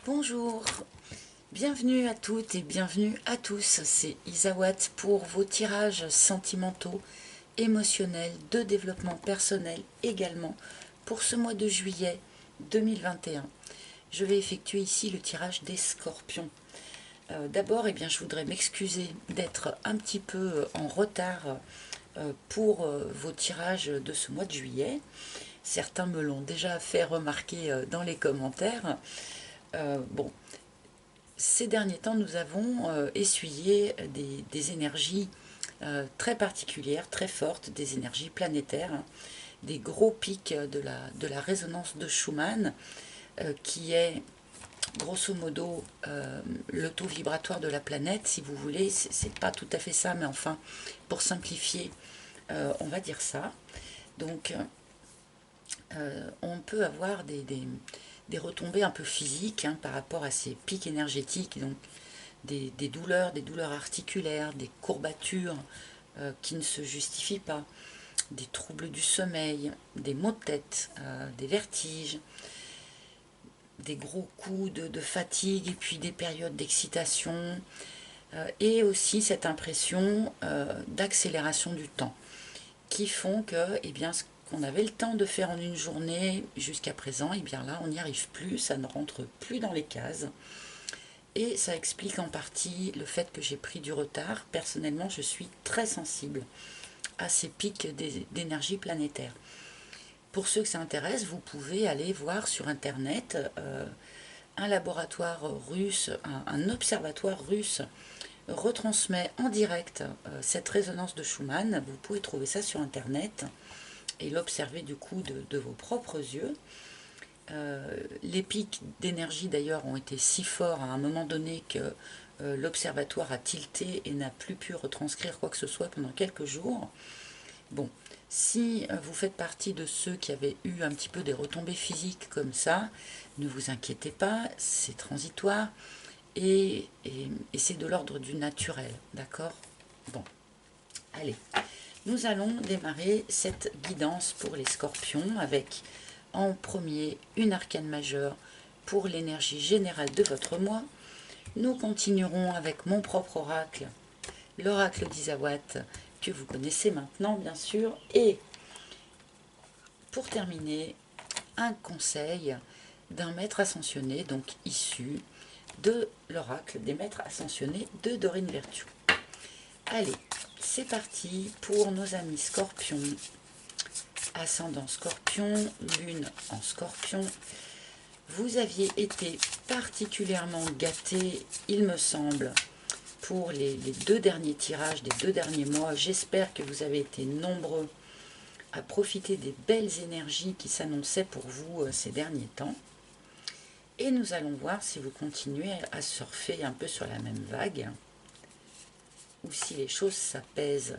Bonjour, bienvenue à toutes et bienvenue à tous, c'est Isawat pour vos tirages sentimentaux, émotionnels, de développement personnel également pour ce mois de juillet 2021. Je vais effectuer ici le tirage des scorpions. D'abord, je voudrais m'excuser d'être un petit peu en retard pour vos tirages de ce mois de juillet. Certains me l'ont déjà fait remarquer dans les commentaires. Bon, ces derniers temps, nous avons essuyé des énergies très particulières, très fortes, des énergies planétaires, hein, des gros pics de la résonance de Schumann, qui est grosso modo le taux vibratoire de la planète, si vous voulez. C'est pas tout à fait ça, mais enfin, pour simplifier, on va dire ça. Donc, on peut avoir des retombées un peu physiques hein, par rapport à ces pics énergétiques, donc des douleurs articulaires, des courbatures qui ne se justifient pas, des troubles du sommeil, des maux de tête, des vertiges, des gros coups de fatigue et puis des périodes d'excitation et aussi cette impression d'accélération du temps qui font que ce qu'on avait le temps de faire en une journée jusqu'à présent, là on n'y arrive plus, ça ne rentre plus dans les cases. Et ça explique en partie le fait que j'ai pris du retard. Personnellement, je suis très sensible à ces pics d'énergie planétaire. Pour ceux que ça intéresse, vous pouvez aller voir sur Internet un laboratoire russe, un observatoire russe retransmet en direct cette résonance de Schumann. Vous pouvez trouver ça sur Internet et l'observer du coup de vos propres yeux. Les pics d'énergie d'ailleurs ont été si forts à un moment donné que l'observatoire a tilté et n'a plus pu retranscrire quoi que ce soit pendant quelques jours. Bon, si vous faites partie de ceux qui avaient eu un petit peu des retombées physiques comme ça, ne vous inquiétez pas, c'est transitoire et c'est de l'ordre du naturel, d'accord? Bon, allez, nous allons démarrer cette guidance pour les scorpions avec en premier une arcane majeure pour l'énergie générale de votre mois. Nous continuerons avec mon propre oracle, l'oracle d'Isawat, que vous connaissez maintenant bien sûr, et pour terminer, un conseil d'un maître ascensionné, donc issu de l'oracle des maîtres ascensionnés de Dorine Virtue. Allez, c'est parti pour nos amis scorpions, ascendant scorpion, lune en scorpion. Vous aviez été particulièrement gâtés, il me semble, pour les deux derniers tirages des 2 derniers mois. J'espère que vous avez été nombreux à profiter des belles énergies qui s'annonçaient pour vous ces derniers temps. Et nous allons voir si vous continuez à surfer un peu sur la même vague ou si les choses s'apaisent.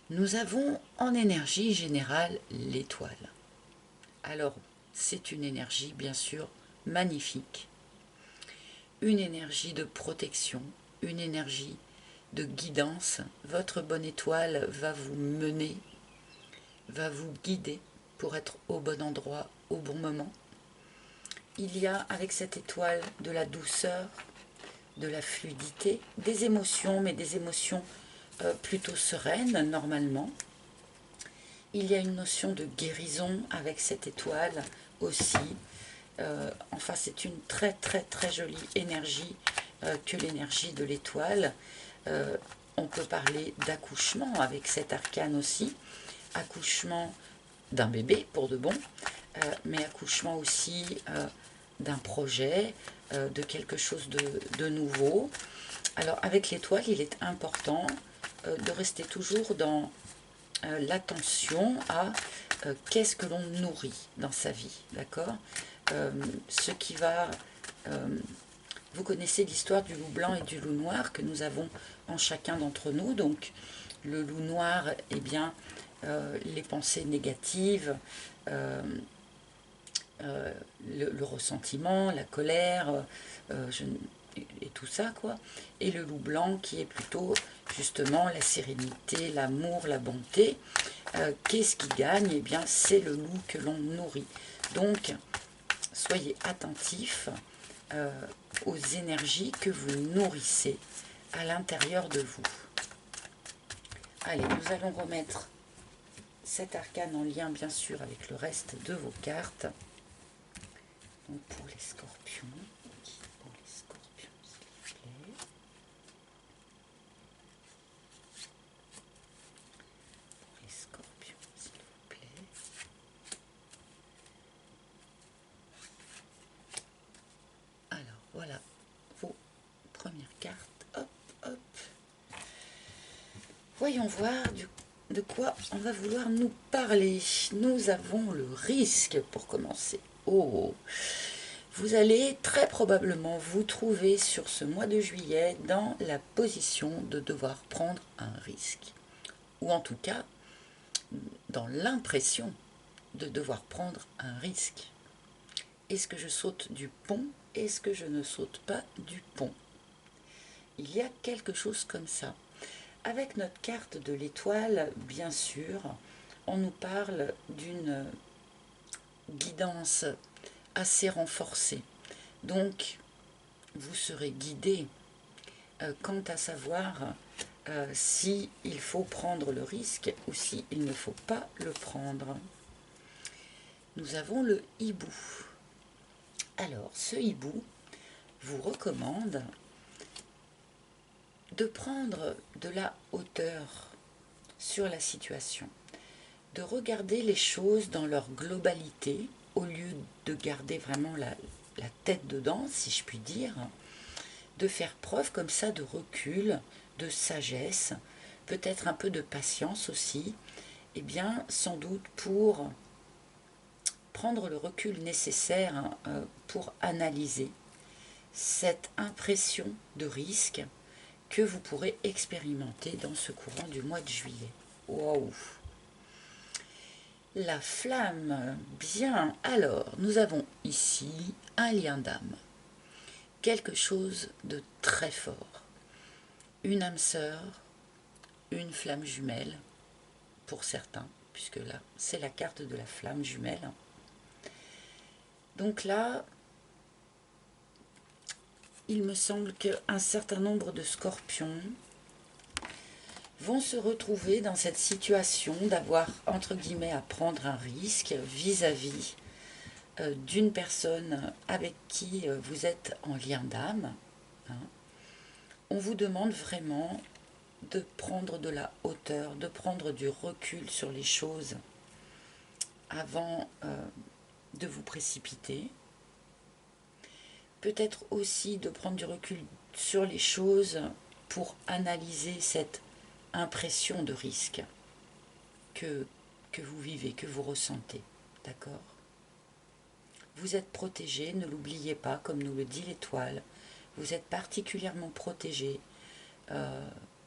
Nous avons en énergie générale l'étoile. Alors, c'est une énergie bien sûr magnifique, une énergie de protection, une énergie de guidance. Votre bonne étoile va vous mener, va vous guider pour être au bon endroit au bon moment. Il y a avec cette étoile de la douceur, de la fluidité, des émotions, mais des émotions plutôt sereines normalement. Il y a une notion de guérison avec cette étoile aussi. Enfin, c'est une très très très jolie énergie que l'énergie de l'étoile. On peut parler d'accouchement avec cet arcane aussi. Accouchement d'un bébé pour de bon, mais accouchement aussi d'un projet, de quelque chose de nouveau. Alors avec l'étoile, il est important de rester toujours dans l'attention à qu'est-ce que l'on nourrit dans sa vie, d'accord? Ce qui va... vous connaissez l'histoire du loup blanc et du loup noir que nous avons en chacun d'entre nous. Donc le loup noir, les pensées négatives, le ressentiment, la colère, et tout ça, quoi. Et le loup blanc qui est plutôt justement la sérénité, l'amour, la bonté. Qu'est-ce qui gagne? Eh bien, c'est le loup que l'on nourrit. Donc, soyez attentifs aux énergies que vous nourrissez à l'intérieur de vous. Allez, nous allons remettre cet arcane en lien bien sûr avec le reste de vos cartes. Donc pour les scorpions, s'il vous plaît. Pour les scorpions, s'il vous plaît. Alors voilà vos premières cartes. Hop, hop. Voyons voir de quoi on va vouloir nous parler. Nous avons le risque pour commencer. Oh, vous allez très probablement vous trouver sur ce mois de juillet dans la position de devoir prendre un risque. Ou en tout cas, dans l'impression de devoir prendre un risque. Est-ce que je saute du pont? Est-ce que je ne saute pas du pont? Il y a quelque chose comme ça. Avec notre carte de l'étoile, bien sûr, on nous parle d'une guidance assez renforcée. Donc, vous serez guidé quant à savoir si il faut prendre le risque ou si il ne faut pas le prendre. Nous avons le hibou. Alors, ce hibou vous recommande de prendre de la hauteur sur la situation, de regarder les choses dans leur globalité au lieu de garder vraiment la tête dedans, si je puis dire, de faire preuve comme ça de recul, de sagesse, peut-être un peu de patience aussi, et bien sans doute pour prendre le recul nécessaire pour analyser cette impression de risque que vous pourrez expérimenter dans ce courant du mois de juillet. Waouh! La flamme, bien. Alors, nous avons ici un lien d'âme. Quelque chose de très fort. Une âme sœur, une flamme jumelle, pour certains, puisque là, c'est la carte de la flamme jumelle. Donc là, il me semble qu'un certain nombre de scorpions vont se retrouver dans cette situation d'avoir, entre guillemets, à prendre un risque vis-à-vis d'une personne avec qui vous êtes en lien d'âme. Hein. On vous demande vraiment de prendre de la hauteur, de prendre du recul sur les choses avant de vous précipiter. Peut-être aussi de prendre du recul sur les choses pour analyser cette impression de risque que vous vivez, que vous ressentez. D'accord? Vous êtes protégé, ne l'oubliez pas, comme nous le dit l'étoile. Vous êtes particulièrement protégé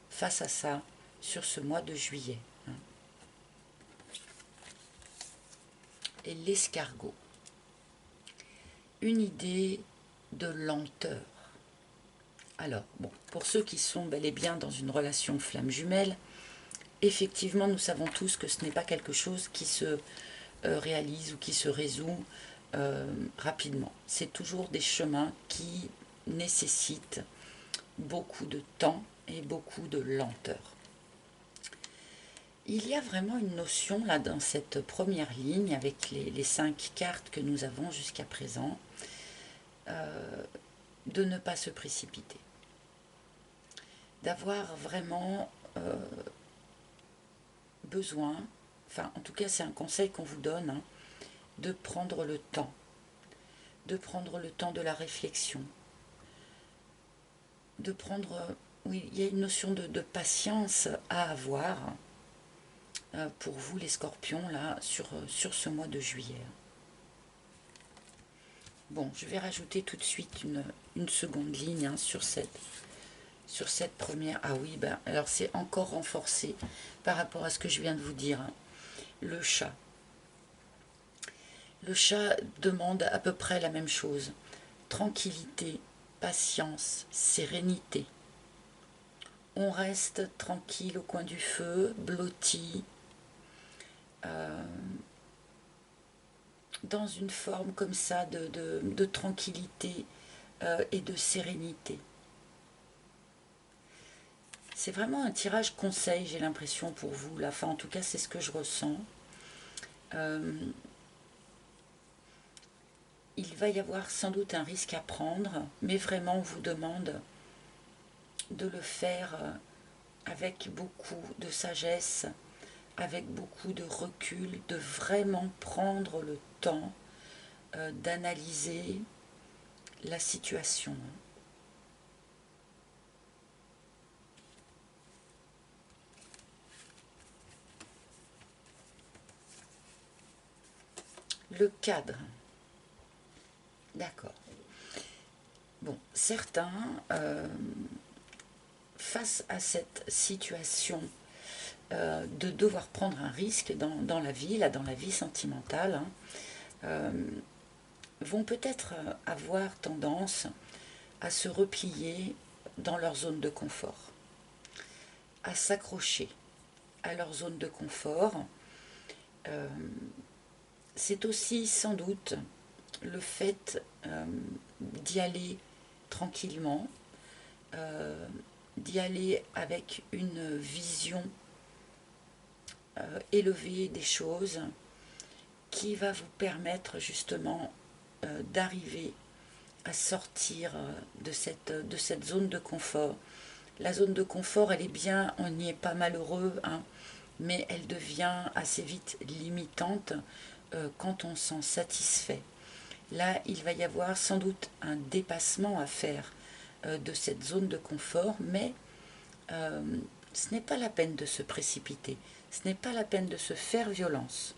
face à ça sur ce mois de juillet. Hein. Et l'escargot. Une idée de lenteur. Alors, bon, pour ceux qui sont bel et bien dans une relation flamme jumelle, effectivement, nous savons tous que ce n'est pas quelque chose qui se réalise ou qui se résout rapidement. C'est toujours des chemins qui nécessitent beaucoup de temps et beaucoup de lenteur. Il y a vraiment une notion là dans cette première ligne avec les 5 cartes que nous avons jusqu'à présent de ne pas se précipiter, d'avoir vraiment besoin, enfin en tout cas c'est un conseil qu'on vous donne, hein, de prendre le temps, de prendre le temps de la réflexion, de prendre, oui, il y a une notion de patience à avoir pour vous les scorpions là sur ce mois de juillet. Bon, je vais rajouter tout de suite une seconde ligne hein, sur cette première. Ah oui, ben, alors c'est encore renforcé par rapport à ce que je viens de vous dire. Hein. Le chat. Le chat demande à peu près la même chose. Tranquillité, patience, sérénité. On reste tranquille au coin du feu, blotti, dans une forme comme ça de tranquillité et de sérénité. C'est vraiment un tirage conseil, j'ai l'impression, pour vous, là. Enfin, en tout cas, c'est ce que je ressens. Il va y avoir sans doute un risque à prendre, mais vraiment, on vous demande de le faire avec beaucoup de sagesse, avec beaucoup de recul, de vraiment prendre le temps d'analyser la situation. Le cadre. D'accord. Bon, certains, face à cette situation de devoir prendre un risque dans la vie, là, dans la vie sentimentale, vont peut-être avoir tendance à se replier dans leur zone de confort, à s'accrocher à leur zone de confort. C'est aussi sans doute le fait d'y aller tranquillement, d'y aller avec une vision élevée des choses qui va vous permettre justement d'arriver à sortir de cette zone de confort. La zone de confort, elle est bien, on n'y est pas malheureux, hein, mais elle devient assez vite limitante quand on s'en satisfait. Là, il va y avoir sans doute un dépassement à faire de cette zone de confort, mais ce n'est pas la peine de se précipiter, ce n'est pas la peine de se faire violence.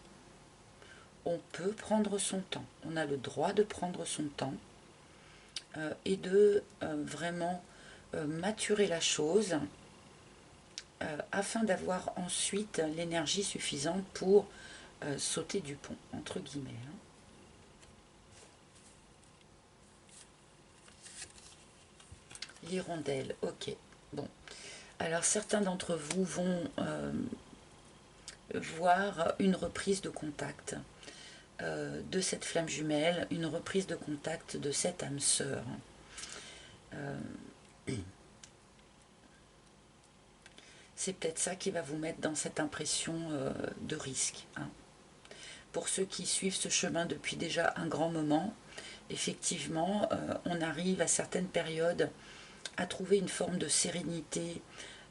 On peut prendre son temps, on a le droit de prendre son temps et de vraiment maturer la chose afin d'avoir ensuite l'énergie suffisante pour sauter du pont, entre guillemets. Hein. L'hirondelle, ok. Bon. Alors certains d'entre vous vont voir une reprise de contact de cette flamme jumelle, une reprise de contact de cette âme sœur. C'est peut-être ça qui va vous mettre dans cette impression de risque. Hein. Pour ceux qui suivent ce chemin depuis déjà un grand moment, effectivement, on arrive à certaines périodes à trouver une forme de sérénité,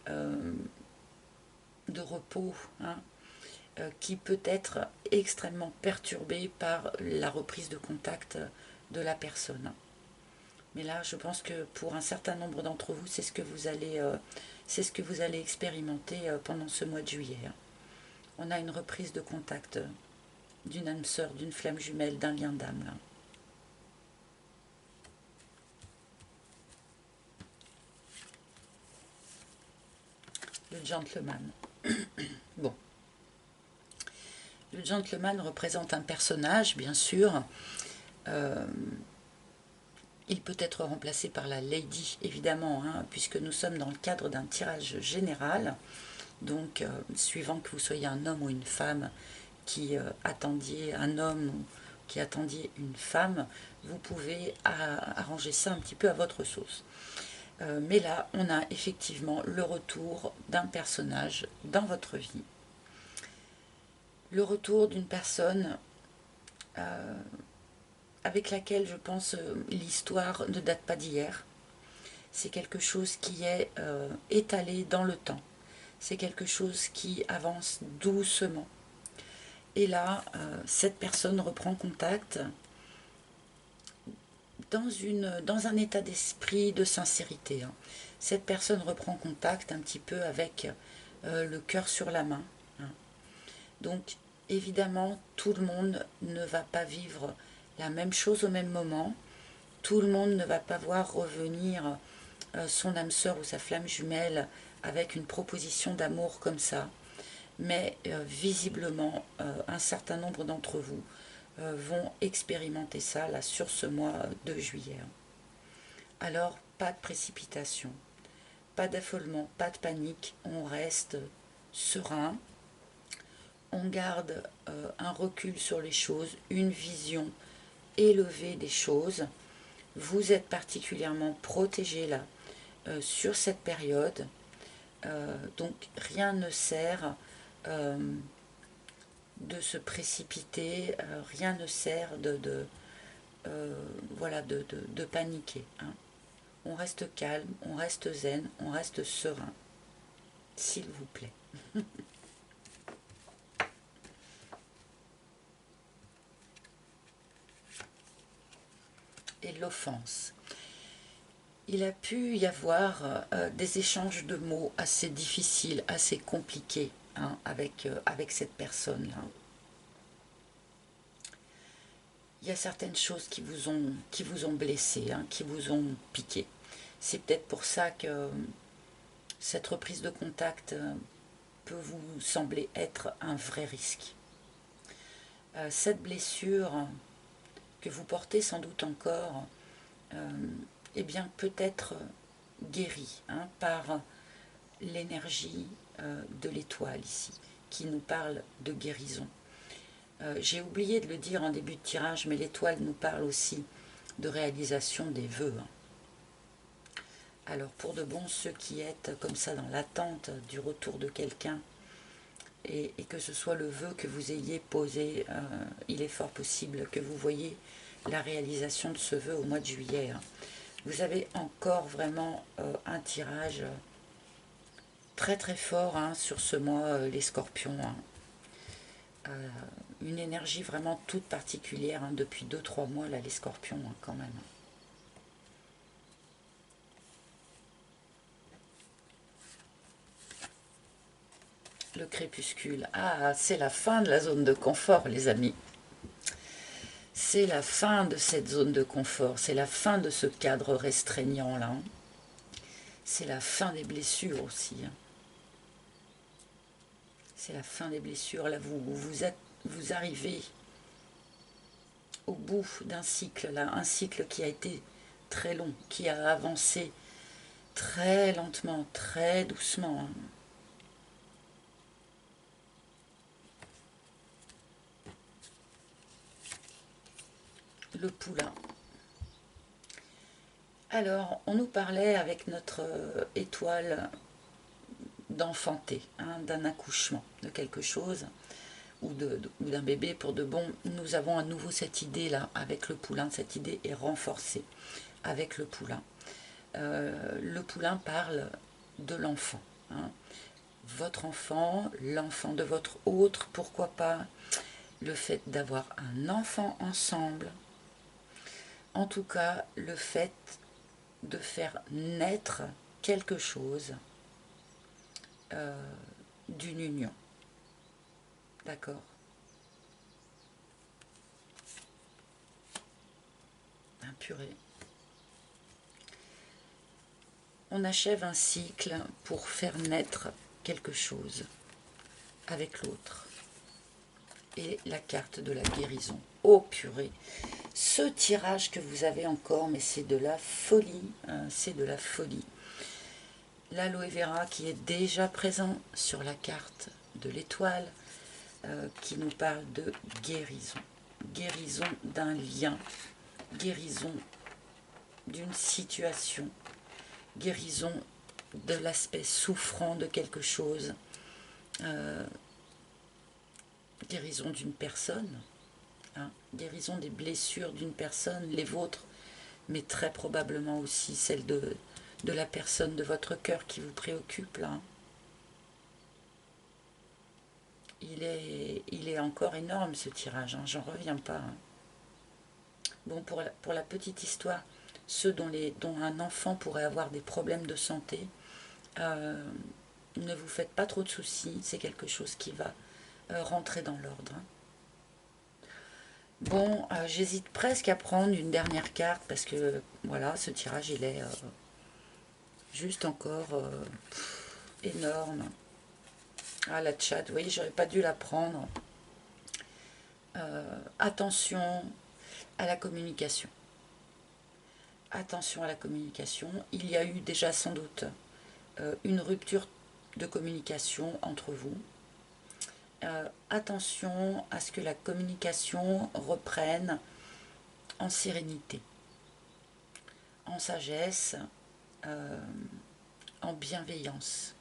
de repos, hein, qui peut être extrêmement perturbée par la reprise de contact de la personne. Mais là, je pense que pour un certain nombre d'entre vous, c'est ce que vous allez expérimenter pendant ce mois de juillet. On a une reprise de contact d'une âme sœur, d'une flamme jumelle, d'un lien d'âme. Là. Le gentleman. Bon. Le gentleman représente un personnage, bien sûr. Il peut être remplacé par la lady, évidemment, hein, puisque nous sommes dans le cadre d'un tirage général. Donc, suivant que vous soyez un homme ou une femme qui attendiez un homme ou qui attendiez une femme, vous pouvez arranger ça un petit peu à votre sauce. Mais là, on a effectivement le retour d'un personnage dans votre vie. Le retour d'une personne avec laquelle, je pense, l'histoire ne date pas d'hier. C'est quelque chose qui est étalé dans le temps. C'est quelque chose qui avance doucement. Et là, cette personne reprend contact dans un état d'esprit de sincérité. Hein. Cette personne reprend contact un petit peu avec le cœur sur la main. Hein. Donc, évidemment, tout le monde ne va pas vivre la même chose au même moment. Tout le monde ne va pas voir revenir son âme sœur ou sa flamme jumelle avec une proposition d'amour comme ça. Mais visiblement, un certain nombre d'entre vous vont expérimenter ça là, sur ce mois de juillet. Alors, pas de précipitation, pas d'affolement, pas de panique, on reste serein, on garde un recul sur les choses, une vision élevée des choses, Vous êtes particulièrement protégé là, sur cette période. Donc rien ne sert de se précipiter, rien ne sert voilà, de paniquer. Hein. On reste calme, on reste zen, on reste serein, s'il vous plaît. Et l'offense. Il a pu y avoir des échanges de mots assez difficiles, assez compliqués, hein, avec cette personne-là. Il y a certaines choses qui vous ont blessé, hein, qui vous ont piqué. C'est peut-être pour ça que cette reprise de contact peut vous sembler être un vrai risque. Cette blessure que vous portez sans doute encore, eh bien peut-être guérie, hein, par l'énergie de l'étoile ici, qui nous parle de guérison. J'ai oublié de le dire en début de tirage, mais l'étoile nous parle aussi de réalisation des vœux. Alors pour de bon, ceux qui êtes comme ça dans l'attente du retour de quelqu'un, et que ce soit le vœu que vous ayez posé, il est fort possible que vous voyez la réalisation de ce vœu au mois de juillet. Vous avez encore vraiment un tirage très très fort, hein, sur ce mois, les scorpions. Une énergie vraiment toute particulière, hein, depuis 2-3 mois, là, les scorpions, hein, quand même. Le crépuscule. Ah, c'est la fin de la zone de confort, les amis. C'est la fin de cette zone de confort. C'est la fin de ce cadre restreignant, là. C'est la fin des blessures aussi. Hein. C'est la fin des blessures. Là, vous arrivez au bout d'un cycle, là. Un cycle qui a été très long, qui a avancé très lentement, très doucement. Hein. Le poulain. Alors, on nous parlait avec notre étoile d'enfanter, hein, d'un accouchement, de quelque chose, ou d'un bébé pour de bon. Nous avons à nouveau cette idée-là avec le poulain. Cette idée est renforcée avec le poulain. Le poulain parle de l'enfant. Hein. Votre enfant, l'enfant de votre autre, pourquoi pas le fait d'avoir un enfant ensemble. En tout cas, le fait de faire naître quelque chose d'une union. D'accord? Un purée. On achève un cycle pour faire naître quelque chose avec l'autre. Et la carte de la guérison. Oh purée! Ce tirage que vous avez encore, mais c'est de la folie, hein, c'est de la folie. L'aloe vera qui est déjà présent sur la carte de l'étoile, qui nous parle de guérison. Guérison d'un lien, guérison d'une situation, guérison de l'aspect souffrant de quelque chose, guérison d'une personne, hein, guérison des blessures d'une personne, les vôtres, mais très probablement aussi celle de la personne de votre cœur qui vous préoccupe là. Il est encore énorme ce tirage, hein, j'en reviens pas. Hein. Bon, pour la petite histoire, ceux dont un enfant pourrait avoir des problèmes de santé, ne vous faites pas trop de soucis, c'est quelque chose qui va rentrer dans l'ordre. Hein. Bon, j'hésite presque à prendre une dernière carte parce que voilà, ce tirage il est juste encore énorme. Ah, la chatte, vous voyez, j'aurais pas dû la prendre. Attention à la communication. Attention à la communication. Il y a eu déjà sans doute une rupture de communication entre vous. Attention à ce que la communication reprenne en sérénité. en sagesse, en bienveillance.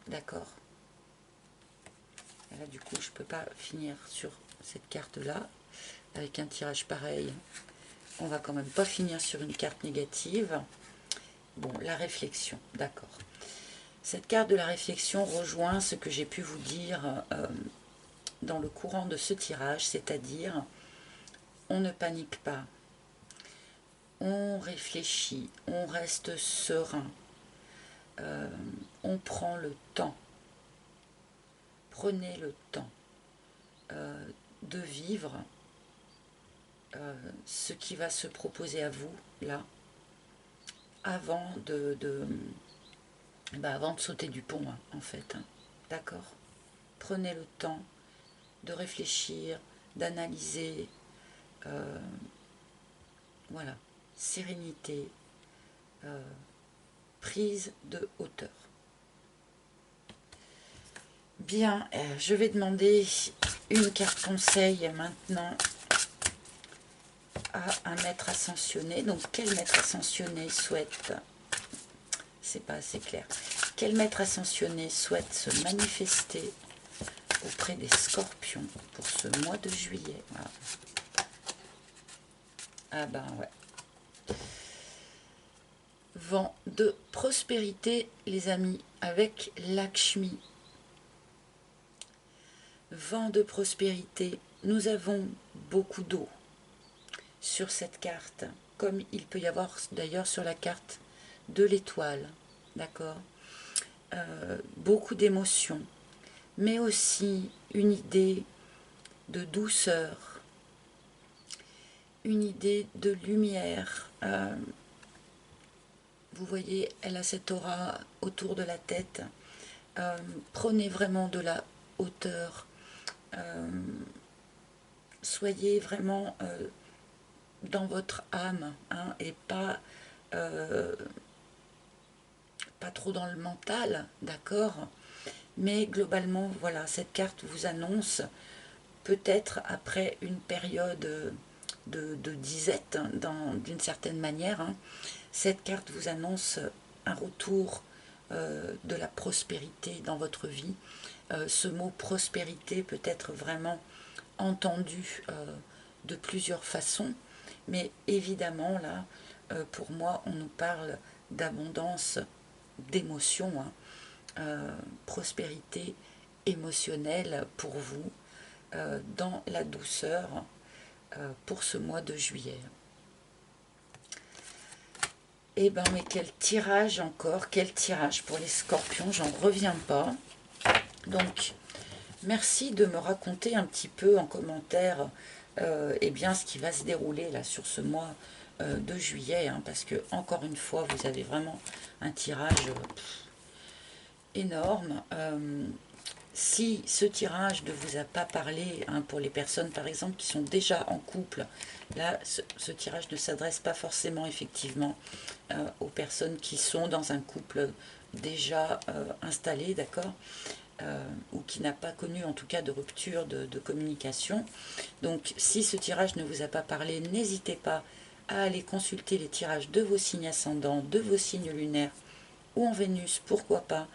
D'accord? Là, du coup, je ne peux pas finir sur cette carte-là. Avec un tirage pareil, on va quand même pas finir sur une carte négative. Bon, la réflexion, d'accord. Cette carte de la réflexion rejoint ce que j'ai pu vous dire dans le courant de ce tirage, c'est-à-dire on ne panique pas, on réfléchit, on reste serein, on prend le temps. Prenez le temps de vivre ce qui va se proposer à vous, là, avant avant de sauter du pont, hein, en fait. Hein. D'accord? Prenez le temps de réfléchir, d'analyser. Voilà. Sérénité, prise de hauteur. Bien, je vais demander une carte conseil maintenant à un maître ascensionné. Donc, quel maître ascensionné souhaite, c'est pas assez clair, quel maître ascensionné souhaite se manifester auprès des scorpions pour ce mois de juillet? Voilà. Ah ben ouais. Vent de prospérité, les amis, avec Lakshmi. Vent de prospérité, nous avons beaucoup d'eau sur cette carte, comme il peut y avoir d'ailleurs sur la carte de l'étoile, d'accord, beaucoup d'émotions, mais aussi une idée de douceur, une idée de lumière. Vous voyez, elle a cette aura autour de la tête. Prenez vraiment de la hauteur. Soyez vraiment dans votre âme, hein, et pas trop dans le mental, d'accord? Mais globalement, voilà, cette carte vous annonce, peut-être après une période de disette, hein, d'une certaine manière, hein, cette carte vous annonce un retour de la prospérité dans votre vie. Ce mot prospérité peut être vraiment entendu de plusieurs façons, mais évidemment là, pour moi, on nous parle d'abondance d'émotions, hein, prospérité émotionnelle pour vous, dans la douceur, pour ce mois de juillet. Et ben mais quel tirage encore, quel tirage pour les scorpions, j'en reviens pas. Donc, merci de me raconter un petit peu en commentaire eh bien, ce qui va se dérouler là sur ce mois de juillet, hein, parce que encore une fois, vous avez vraiment un tirage énorme. Si ce tirage ne vous a pas parlé, hein, pour les personnes par exemple qui sont déjà en couple, là ce tirage ne s'adresse pas forcément effectivement aux personnes qui sont dans un couple déjà installé, d'accord, ou qui n'a pas connu en tout cas de rupture de communication. Donc si ce tirage ne vous a pas parlé, n'hésitez pas à aller consulter les tirages de vos signes ascendants, de vos signes lunaires ou en Vénus, pourquoi pas.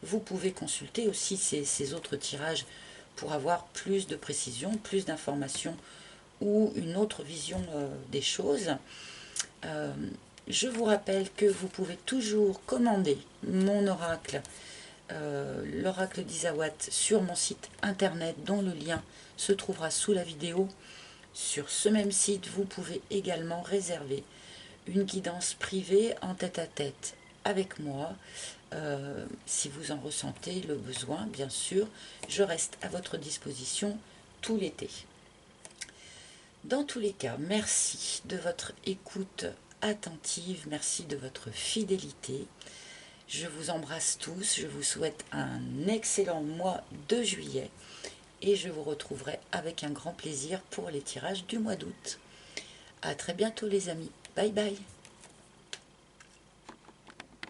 Vous pouvez consulter aussi ces autres tirages pour avoir plus de précision, plus d'informations ou une autre vision des choses. Je vous rappelle que vous pouvez toujours commander mon oracle, l'oracle d'Isawat, sur mon site internet dont le lien se trouvera sous la vidéo. Sur ce même site, vous pouvez également réserver une guidance privée en tête-à-tête avec moi. Si vous en ressentez le besoin, bien sûr, je reste à votre disposition tout l'été. Dans tous les cas, merci de votre écoute attentive, merci de votre fidélité. Je vous embrasse tous, je vous souhaite un excellent mois de juillet et je vous retrouverai avec un grand plaisir pour les tirages du mois d'août. À très bientôt les amis, bye bye.